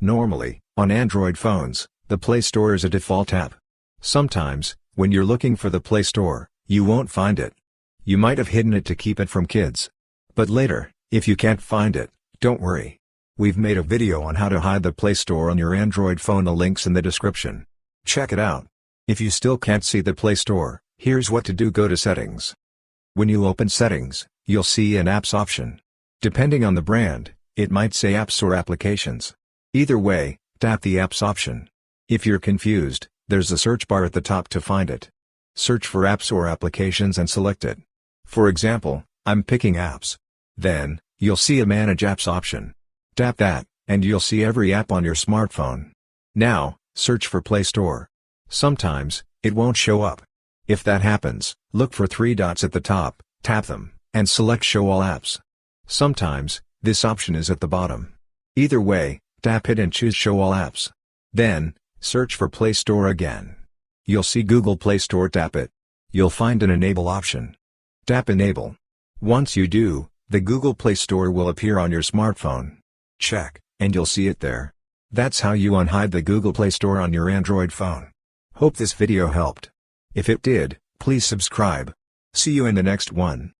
Normally, on Android phones, the Play Store is a default app. Sometimes, when you're looking for the Play Store, you won't find it. You might have hidden it to keep it from kids. But later, if you can't find it, don't worry. We've made a video on how to hide the Play Store on your Android phone. The link's in the description. Check it out. If you still can't see the Play Store, here's what to do. Go to Settings. When you open Settings, you'll see an Apps option. Depending on the brand, it might say Apps or Applications. Either way, tap the Apps option. If you're confused, there's a search bar at the top to find it. Search for Apps or Applications and select it. For example, I'm picking Apps. Then, you'll see a Manage Apps option. Tap that, and you'll see every app on your smartphone. Now, search for Play Store. Sometimes, it won't show up. If that happens, look for three dots at the top, tap them, and select Show All Apps. Sometimes, this option is at the bottom. Either way, tap it and choose Show All Apps. Then, search for Play Store again. You'll see Google Play Store. Tap it. You'll find an Enable option. Tap Enable. Once you do, the Google Play Store will appear on your smartphone. Check, and you'll see it there. That's how you unhide the Google Play Store on your Android phone. Hope this video helped. If it did, please subscribe. See you in the next one.